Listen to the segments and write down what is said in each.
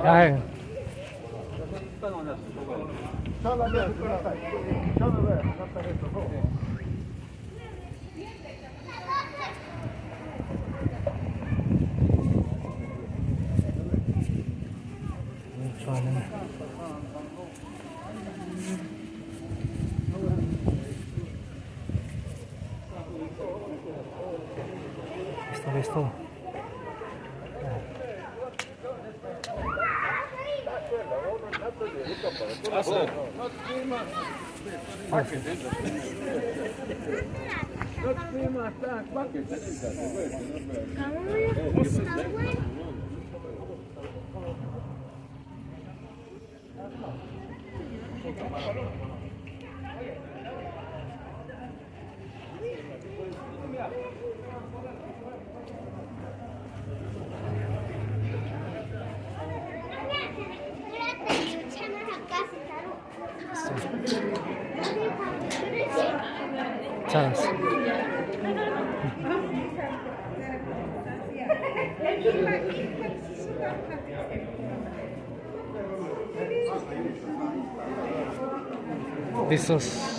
아유. 좋아하네. Listo. 잘했어. Listos.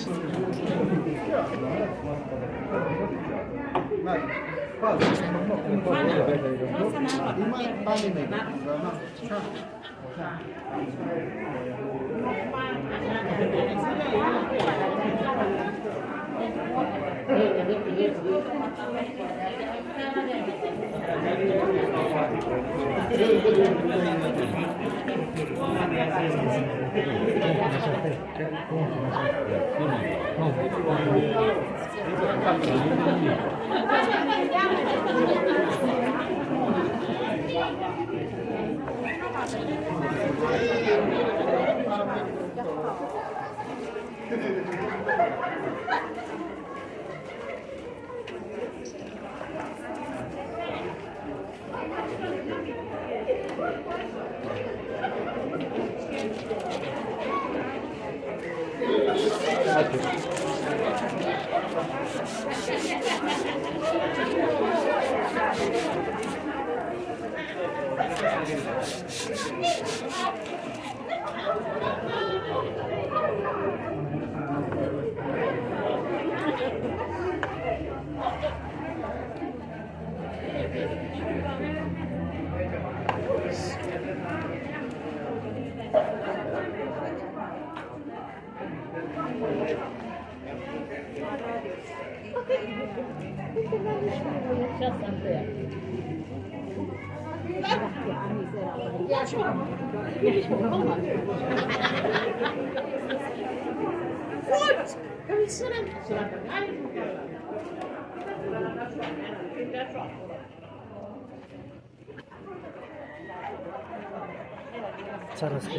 잘했어.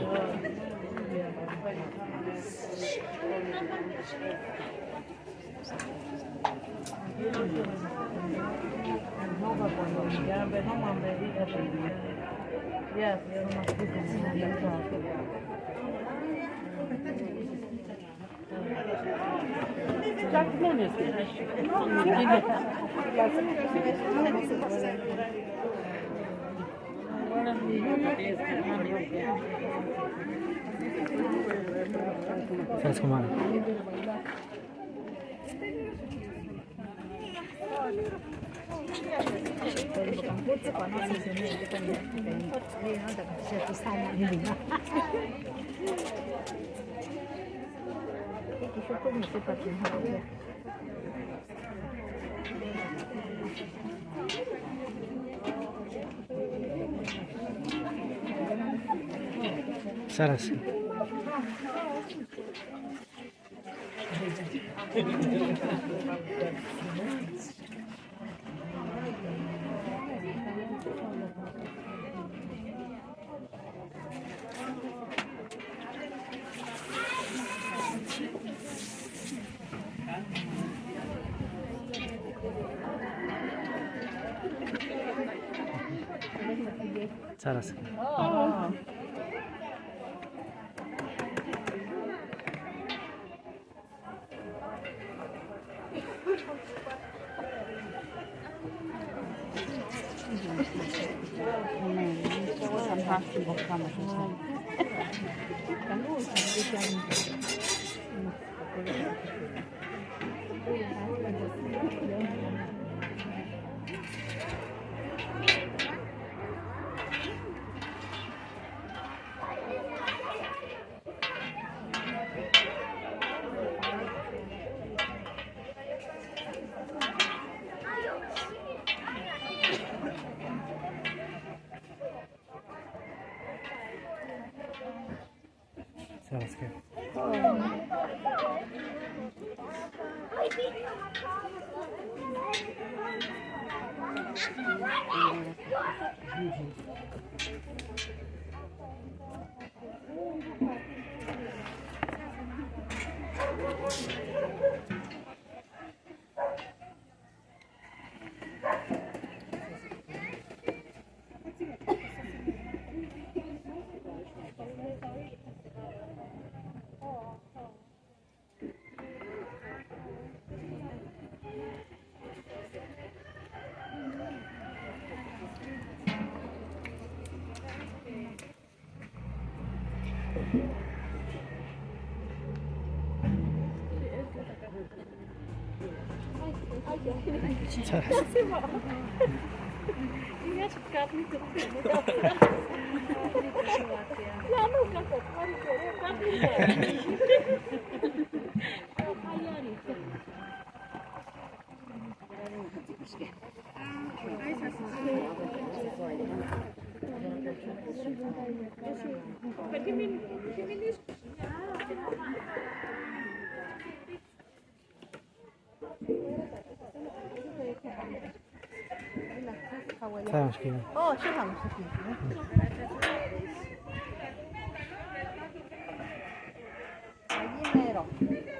That's come on. 잘했어. 잘했어. 저거 담하시 먹하면 Zaraz chwilę. Zaraz. Ja się wkradnę do tego. Ja no, Zaraz chwilę. 어, 시간 없어. 이메로.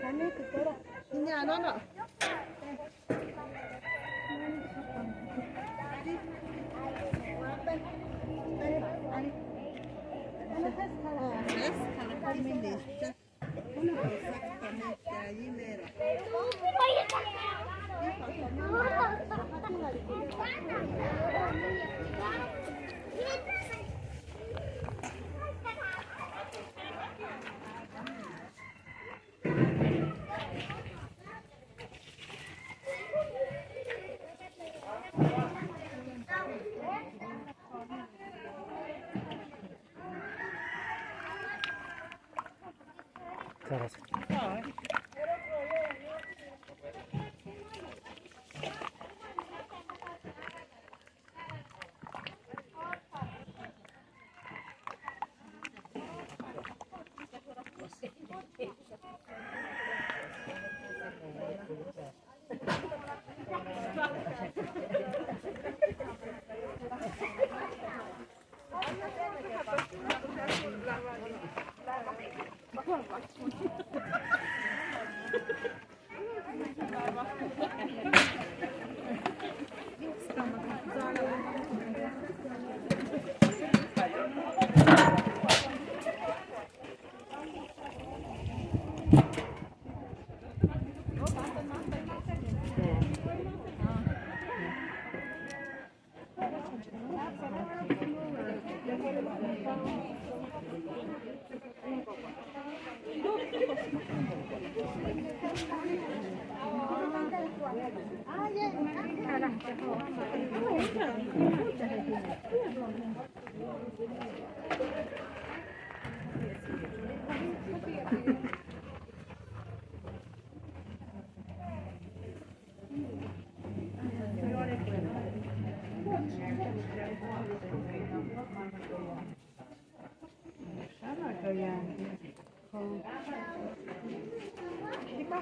아니 그거라. 이제 안 와나. Zaraz.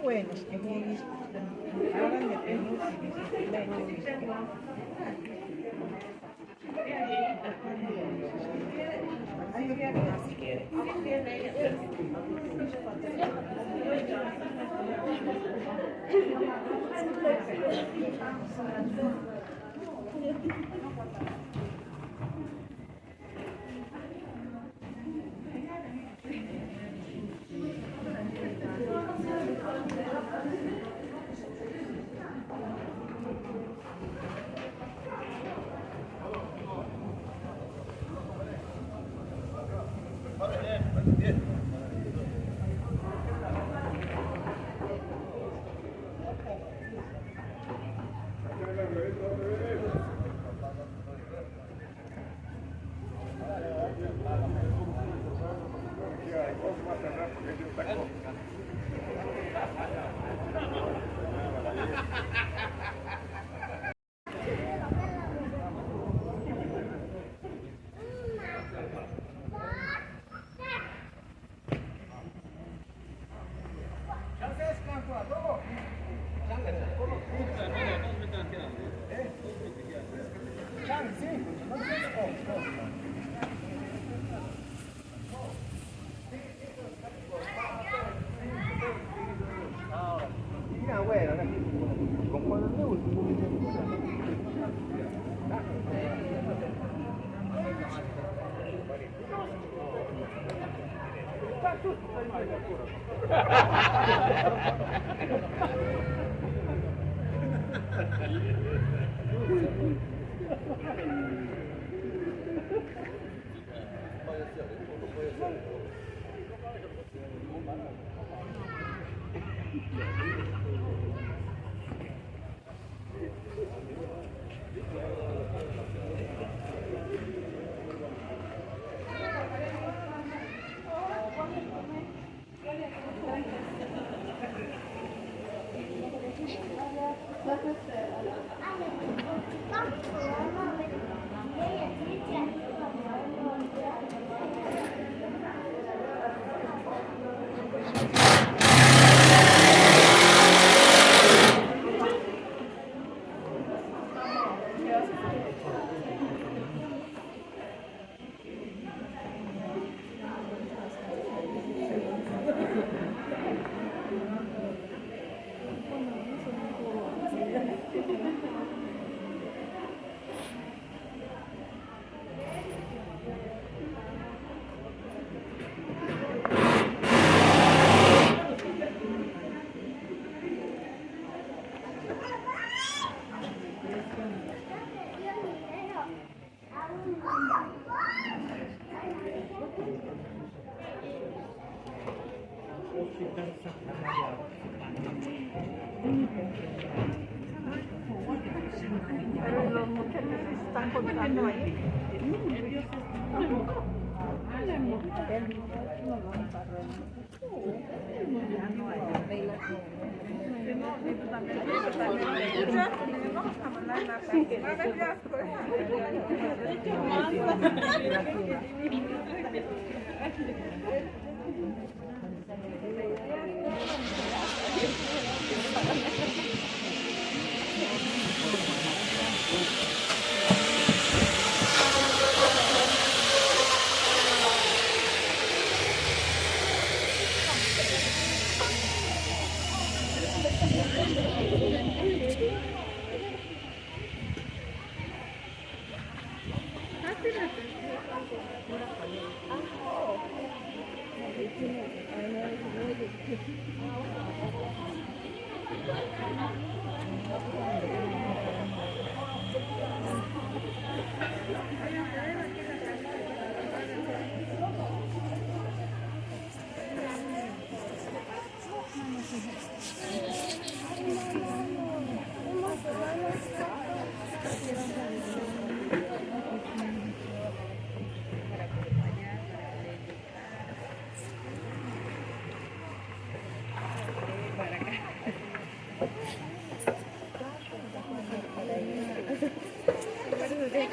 Bueno, es que muy ahora me tengo Pero los muchachos están contando ahí.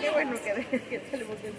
Qué bueno que salimos de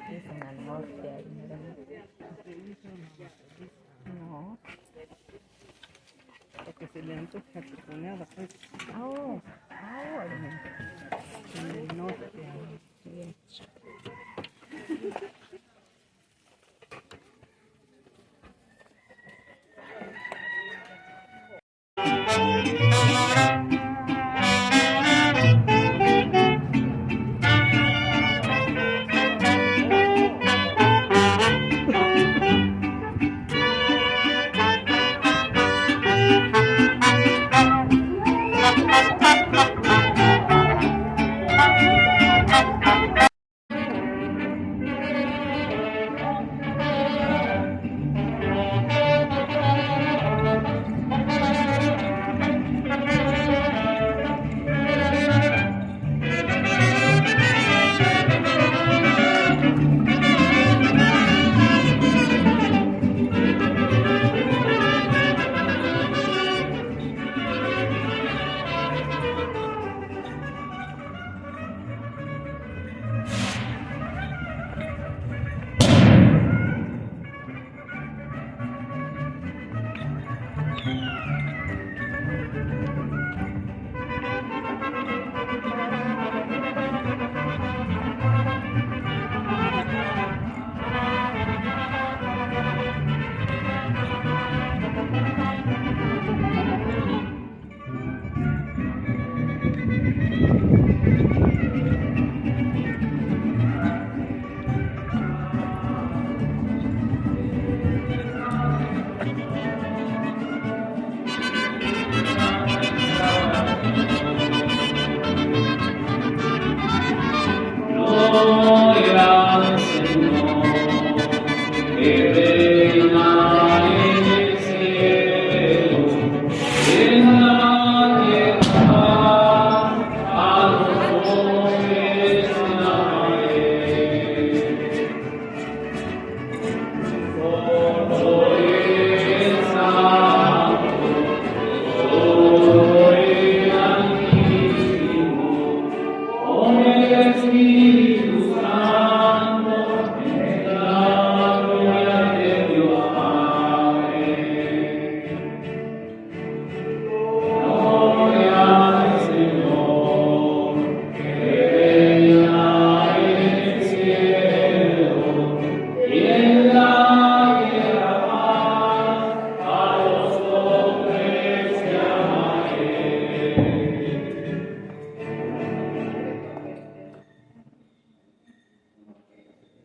es una angustia. No. Porque se le antoja a su cuñada, pues. No, Bien.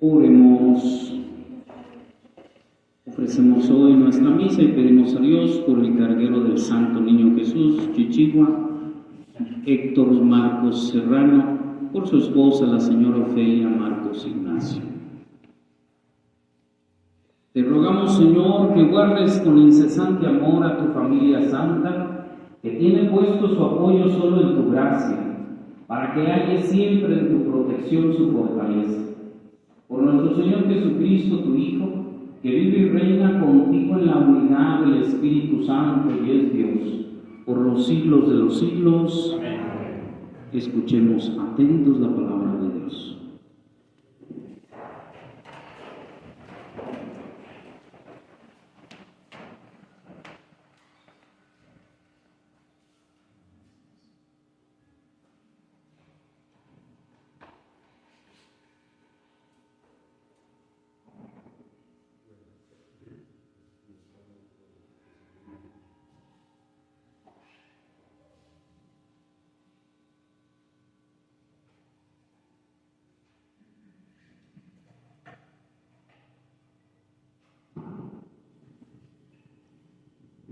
Oremos. Ofrecemos hoy nuestra misa y pedimos a Dios por el carguero del Santo Niño Jesús, Chichigua, Héctor Marcos Serrano, por su esposa, la señora Ofelia Marcos Ignacio. Te rogamos, Señor, que guardes con incesante amor a tu familia santa, que tiene puesto su apoyo solo en tu gracia, para que halle siempre en tu protección su fortaleza. Por nuestro Señor Jesucristo, tu Hijo, que vive y reina contigo en la unidad del Espíritu Santo y es Dios, por los siglos de los siglos. Amén. Escuchemos atentos la palabra de Dios.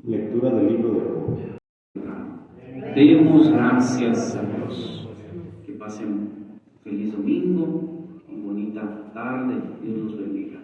Lectura del libro de Job. Demos gracias a Dios. Que pasen feliz domingo y bonita tarde. Dios los bendiga.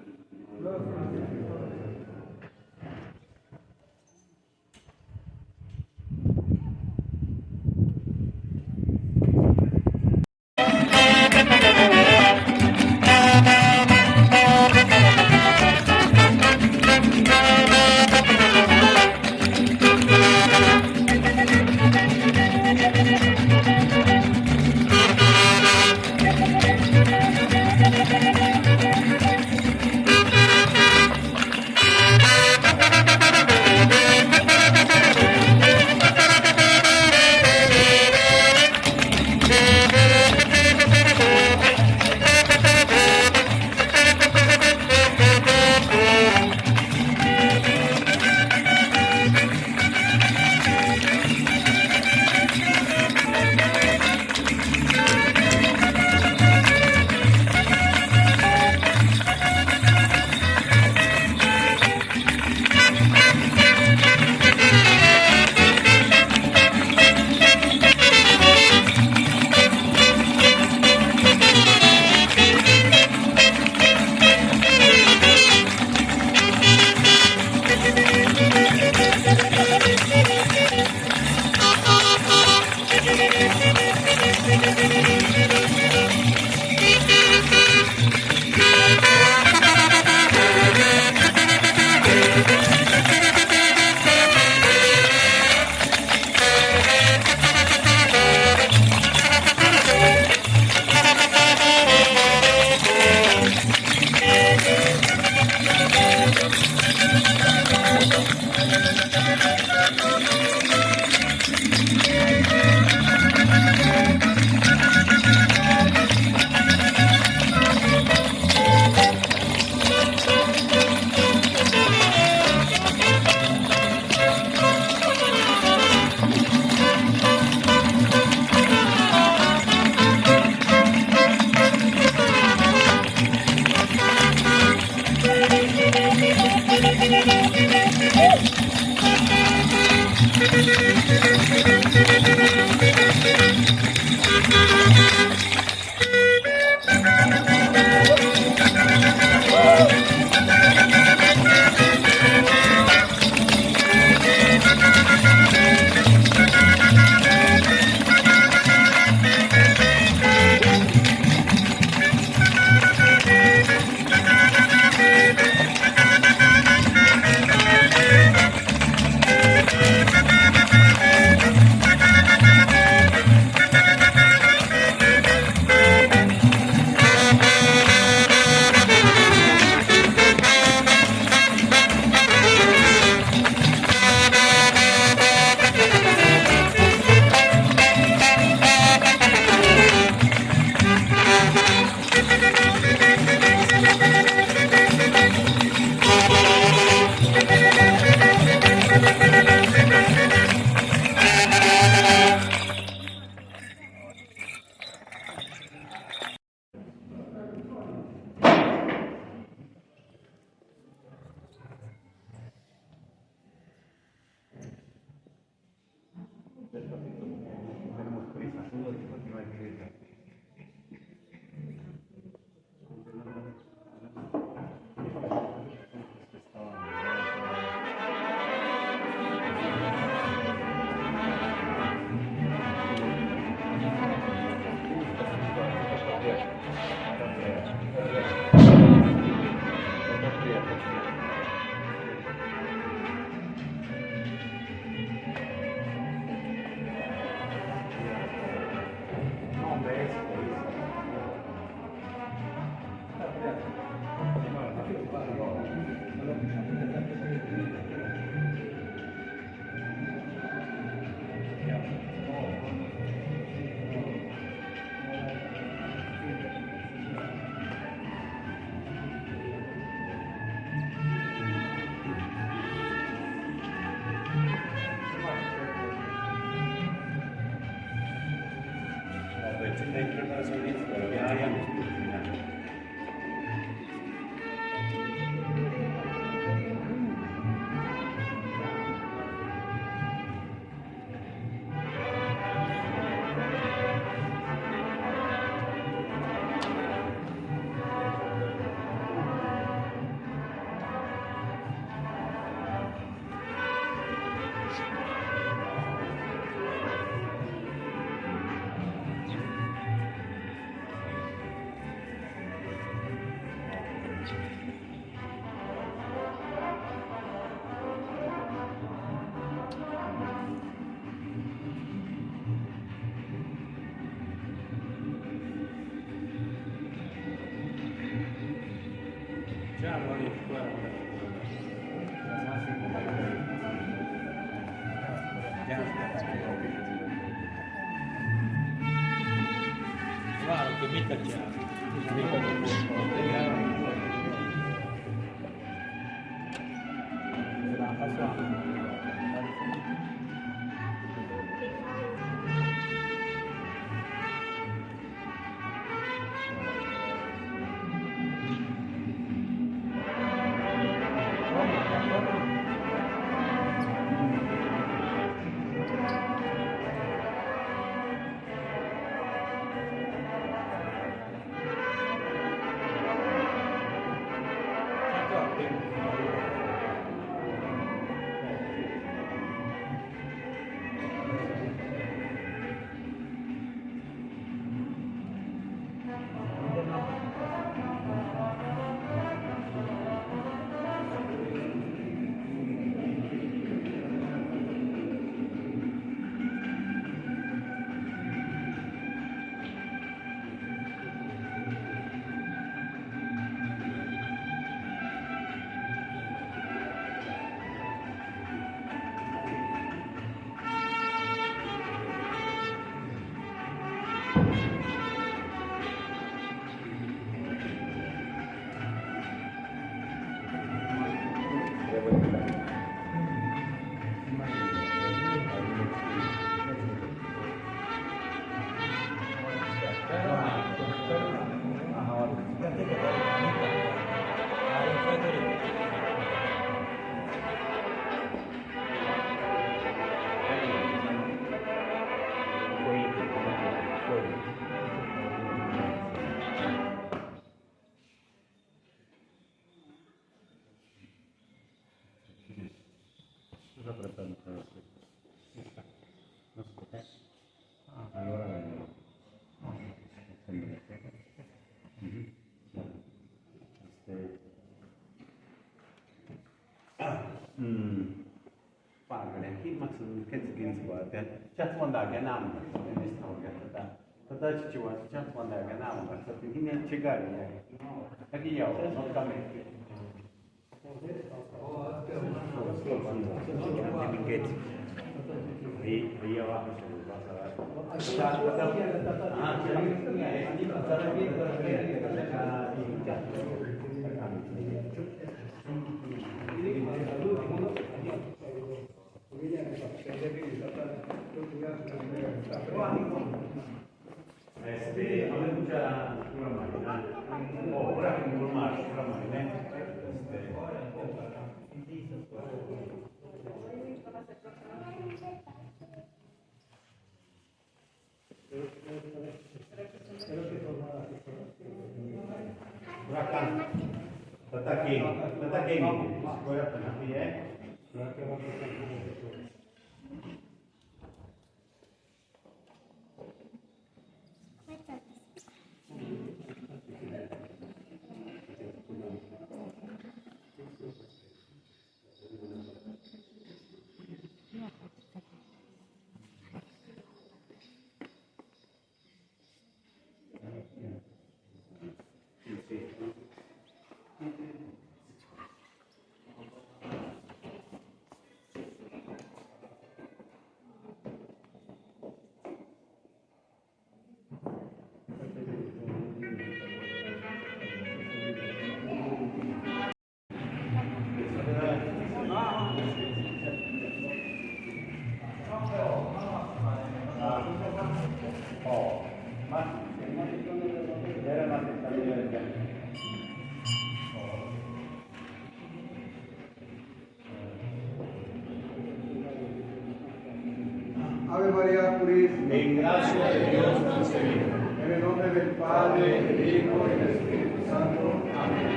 Ave María Purísima, En gracia de Dios concebida. en el nombre del Padre, del Hijo y del Espíritu Santo. Amén.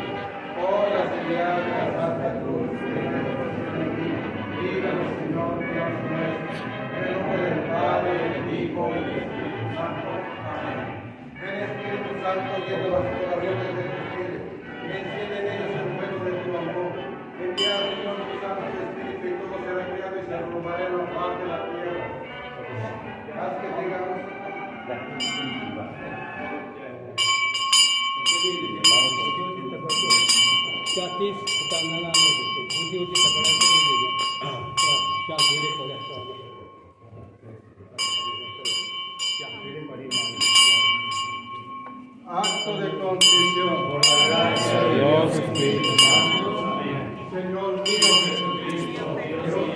Por la señal de la Santa Cruz, líbranos, Señor Dios nuestro, en el nombre del Padre, del Hijo y del Espíritu Santo. Amén. Ven Espíritu Santo, llena las oraciones de tus fieles, y enciende en ellos el fuego de tu amor. Envía Señor tu Santo Espíritu y todo será creado y se renovará la paz de la tierra. Haz que tengamos contrición. Por la gracia de Dios Espíritu Santo. Amén. Señor mío Jesucristo, Dios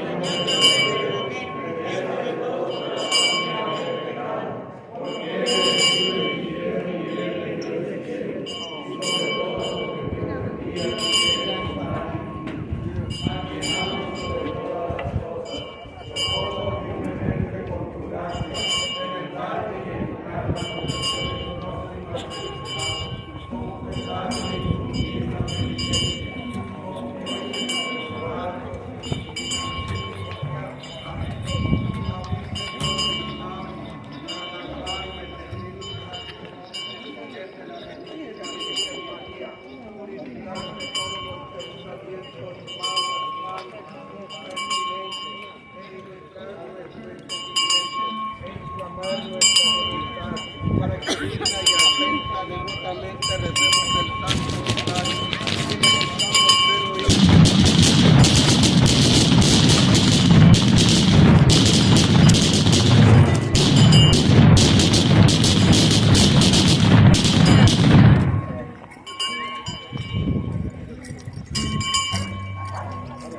para que digna y atenta devotamente recemos el Santo Rosario y necesitamos ser oídos.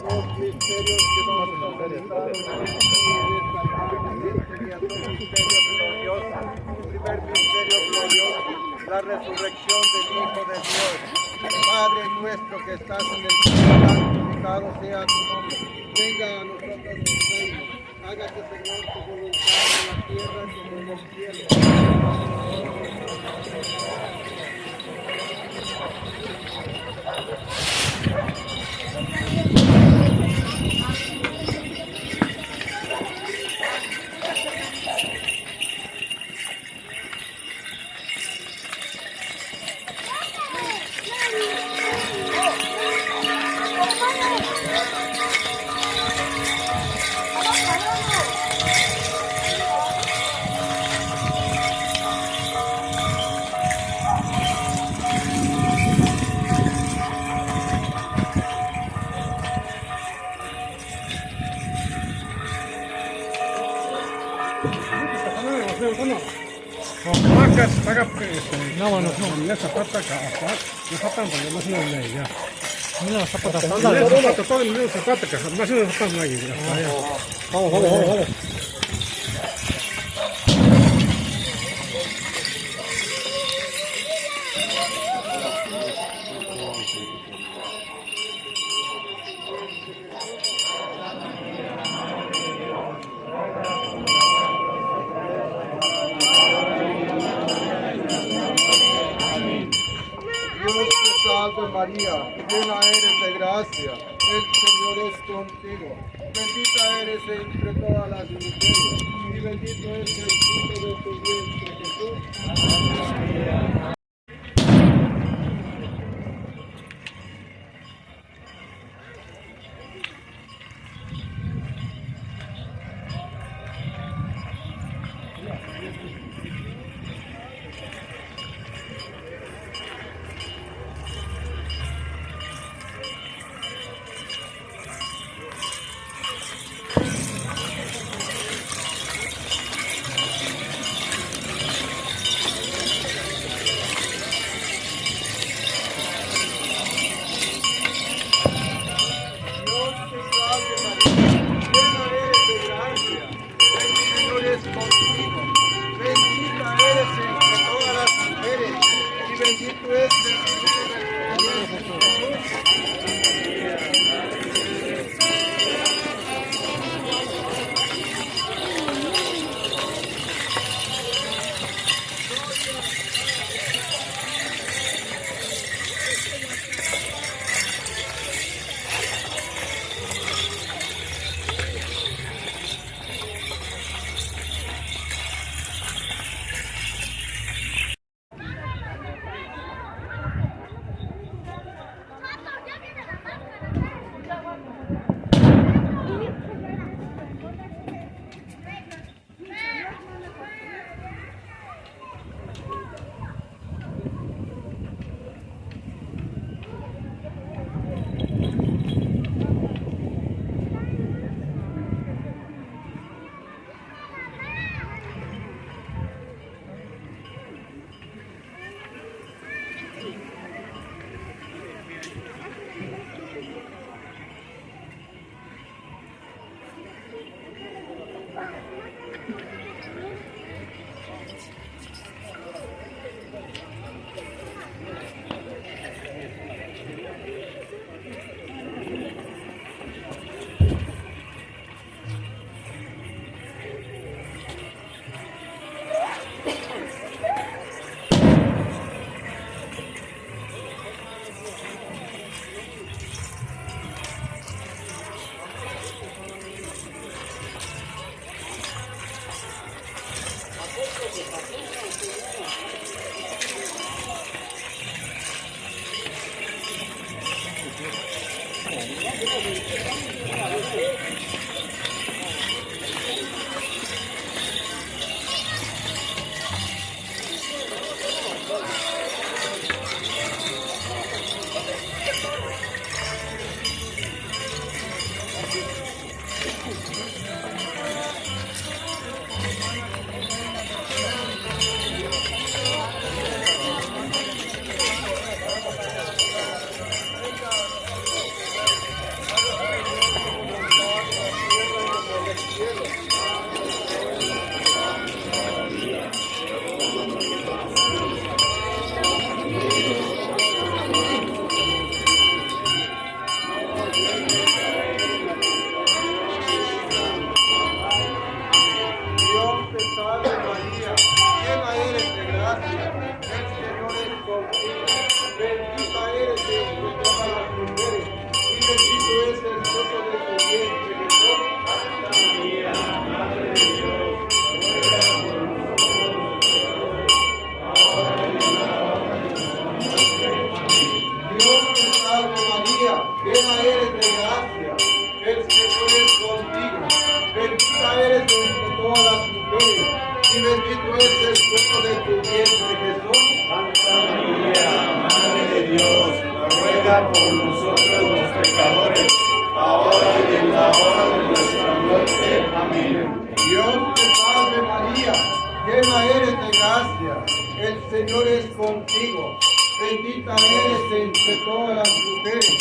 Los misterios que vamos a celebrar misterio glorioso. Primer misterio glorioso, la resurrección del Hijo de Dios. Padre nuestro que estás en el cielo, santificado sea tu nombre. Venga a nosotros tu reino. Hágase, Señor, tu voluntad en la tierra como en el cielo. Dios te salve María, llena eres de gracia, el Señor es contigo. Bendita eres entre todas las mujeres, y bendito es el fruto de tu vientre, Jesús. y bendito es el fruto de tu vientre, Jesús. Santa María, Madre de Dios, ruega por nosotros los pecadores, ahora y en la hora de nuestra muerte. Amén. Dios te salve María, llena eres de gracia, el Señor es contigo, bendita eres entre todas las mujeres,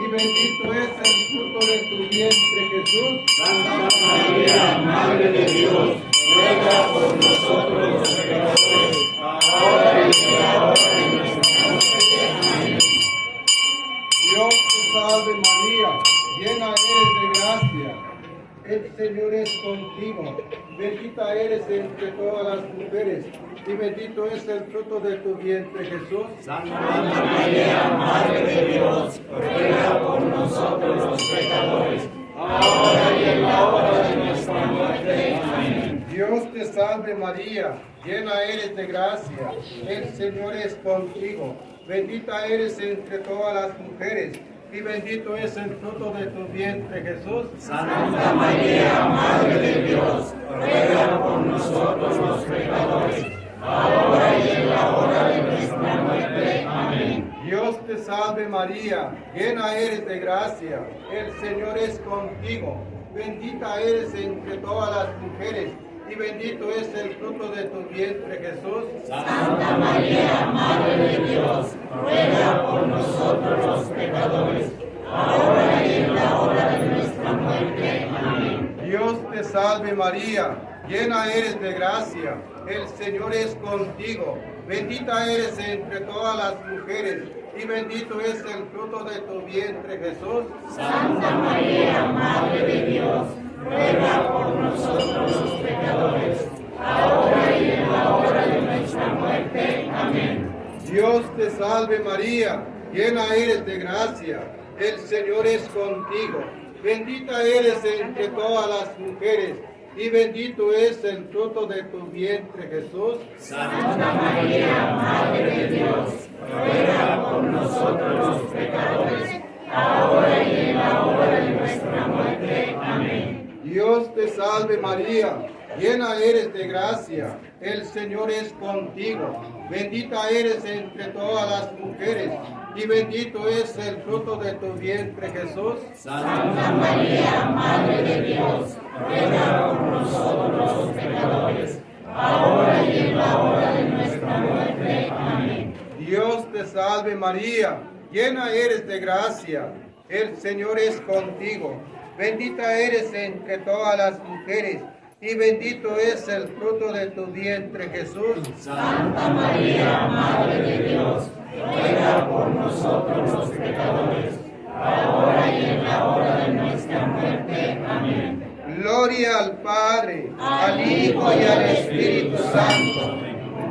y bendito es el fruto de tu vientre, Jesús. Santa María, Madre de Dios, ruega por nosotros los pecadores, ahora y en la hora de nuestra muerte. Amén. Dios te salve María, llena eres de gracia, el Señor es contigo, bendita eres entre todas las mujeres, y bendito es el fruto de tu vientre, Jesús. Santa María, Madre de Dios, ruega por nosotros los pecadores, ahora y en la hora de nuestra muerte. Amén. Dios te salve María, llena eres de gracia, el Señor es contigo, bendita eres entre todas las mujeres, y bendito es el fruto de tu vientre, Jesús. Santa María, Madre de Dios, ruega por nosotros los pecadores, ahora y en la hora de nuestra muerte. Amén. Dios te salve María, llena eres de gracia, el Señor es contigo, bendita eres entre todas las mujeres, y bendito es el fruto de tu vientre, Jesús. Santa María, Madre de Dios, ruega por nosotros los pecadores, ahora y en la hora de nuestra muerte. Amén. Dios te salve María, llena eres de gracia, el Señor es contigo, bendita eres entre todas las mujeres, y bendito es el fruto de tu vientre, Jesús. Santa María, Madre de Dios, ruega por nosotros los pecadores, ahora y en la hora de nuestra muerte. Amén. Dios te salve María, llena eres de gracia, el Señor es contigo, bendita eres entre todas las mujeres, y bendito es el fruto de tu vientre, Jesús. Santa María, Madre de Dios, ruega por nosotros los pecadores, ahora y en la hora de nuestra muerte. Amén. Dios te salve María, llena eres de gracia, el Señor es contigo, bendita eres entre todas las mujeres, y bendito es el fruto de tu vientre, Jesús. Santa María, Madre de Dios, ruega por nosotros los pecadores, ahora y en la hora de nuestra muerte. Amén. Dios te salve María, llena eres de gracia, el Señor es contigo, bendita eres entre todas las mujeres, y bendito es el fruto de tu vientre, Jesús. Santa María, Madre de Dios, ruega por nosotros los pecadores, ahora y en la hora de nuestra muerte. Amén. Gloria al Padre, al Hijo y al Espíritu Santo,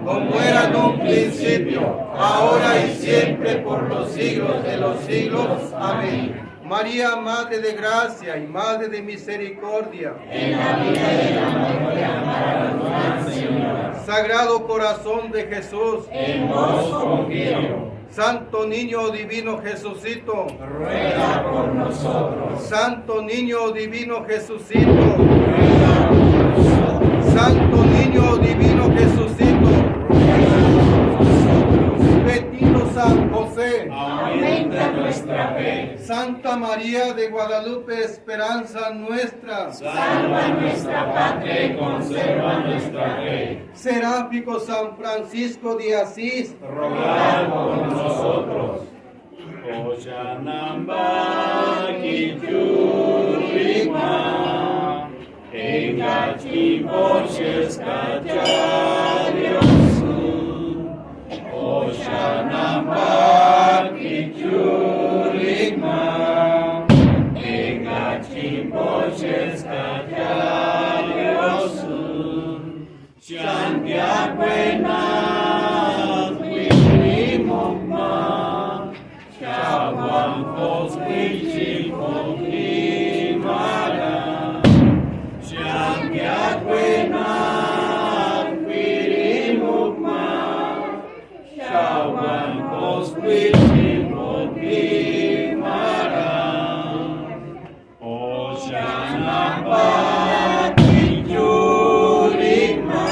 como era en un principio, ahora y siempre, por los siglos de los siglos. Amén. María, Madre de Gracia y Madre de Misericordia, En la vida y en la muerte, amparanos, Señor. Sagrado Corazón de Jesús, En vos confío. Santo Niño Divino Jesucito, Ruega por nosotros. Santo Niño Divino Jesucito, Ruega por nosotros. Santo Niño Divino Jesucito, Ruega por nosotros. bendito San José, Aumenta nuestra fe. Santa María de Guadalupe, esperanza nuestra, Salva nuestra patria y conserva nuestra fe. Seráfico San Francisco de Asís, Rogad por nosotros. Oyanamba Kichurima, Engachiboches Kachariosu, Oyanamba Kichurima, Engachiboches Kachariosu, Shantiakwena Wirimokma, Shawan Koswichikokimara, Shantiakwena Wirimokma, Shawan Koswichikokimara, Oshanamba Kichurima,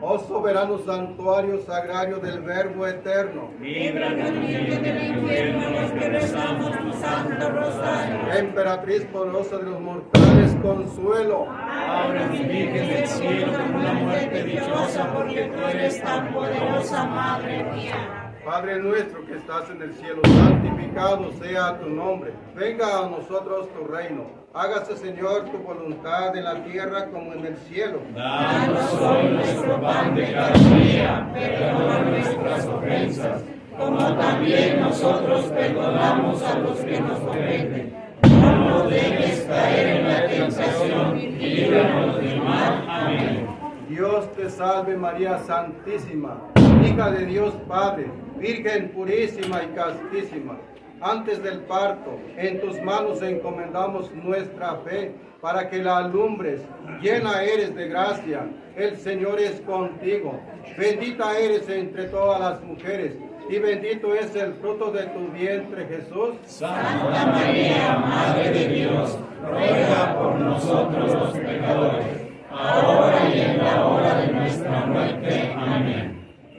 Oh soberano santuario sagrario del Verbo eterno, Líbranos del infierno los que rezamos tu santo rosario. emperatriz poderosa de los mortales, consuelo. Ábranos, Virgen del cielo, con una muerte dichosa, porque tú eres tan poderosa, Madre mía. Padre nuestro que estás en el cielo, santificado sea tu nombre. Venga a nosotros tu reino. Hágase, Señor, tu voluntad en la tierra como en el cielo. Danos hoy nuestro pan de cada día, perdona nuestras ofensas, como también nosotros perdonamos a los que nos ofenden. No nos dejes caer en la tentación y líbranos del mal. Amén. Dios te salve María Santísima, hija de Dios Padre, Virgen purísima y castísima. Antes del parto, en tus manos encomendamos nuestra fe, para que la alumbres. Llena eres de gracia, el Señor es contigo. Bendita eres entre todas las mujeres, y bendito es el fruto de tu vientre, Jesús. Santa María, Madre de Dios, ruega por nosotros los pecadores, ahora y en la hora de nuestra muerte. Amén.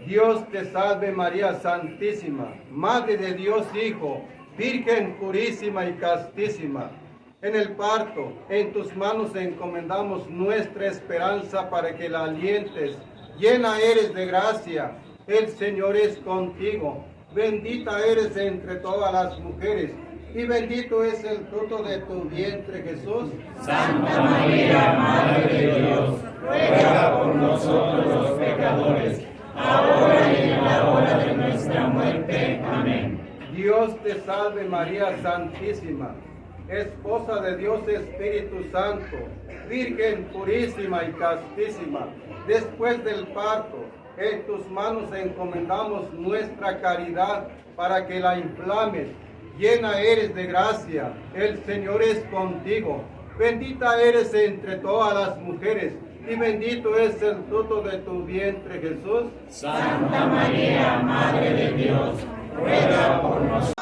Dios te salve María Santísima, Madre de Dios Hijo, Virgen purísima y castísima. En el parto, en tus manos encomendamos nuestra esperanza para que la alientes. Llena eres de gracia, el Señor es contigo. Bendita eres entre todas las mujeres, y bendito es el fruto de tu vientre, Jesús. Santa María, Madre de Dios, ruega por nosotros los pecadores, ahora y en la hora de nuestra muerte. Amén. Dios te salve María Santísima, esposa de Dios Espíritu Santo, Virgen purísima y castísima. Después del parto, en tus manos encomendamos nuestra caridad para que la inflames. Llena eres de gracia, el Señor es contigo. Bendita eres entre todas las mujeres, y bendito es el fruto de tu vientre, Jesús. Santa María, Madre de Dios, ruega por nosotros.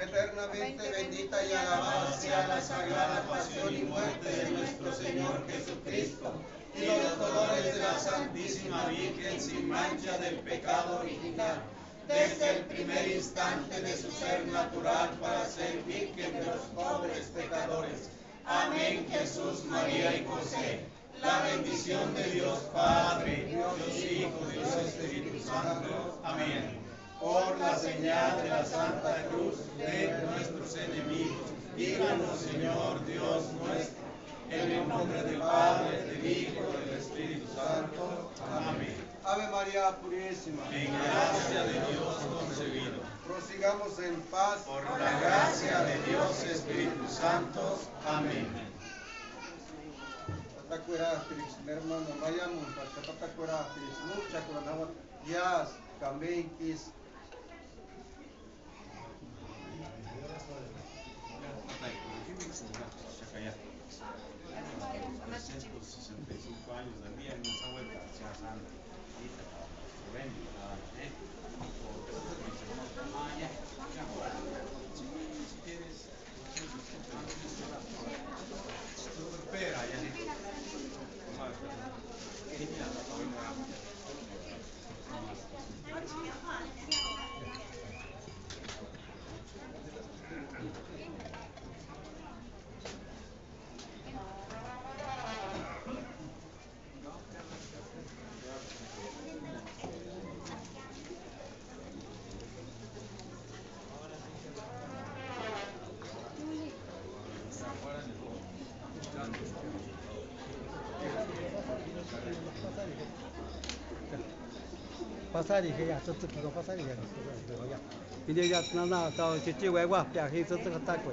Eternamente bendita y alabada sea la sagrada pasión y muerte de nuestro Señor Jesucristo, y los dolores de la Santísima Virgen sin mancha del pecado original, desde el primer instante de su ser natural para ser Virgen de los pobres pecadores. Amén. Jesús, María y José. La bendición de Dios Padre, Dios Hijo, Dios Espíritu Santo. Amén. Por la señal de la Santa Cruz de nuestros enemigos, líbranos, Señor Dios nuestro, en el nombre del Padre, del Hijo, del Espíritu Santo. Amén. Ave María Purísima, en gracia de Dios concebido. Prosigamos en paz por la gracia de Dios Espíritu Santo. Amén. Hermano, vayamos a mucha coronada, ya, Camequis. pasar y que ya这个 pasar y ya这个呀，今天要那到这外国表现这个大鬼。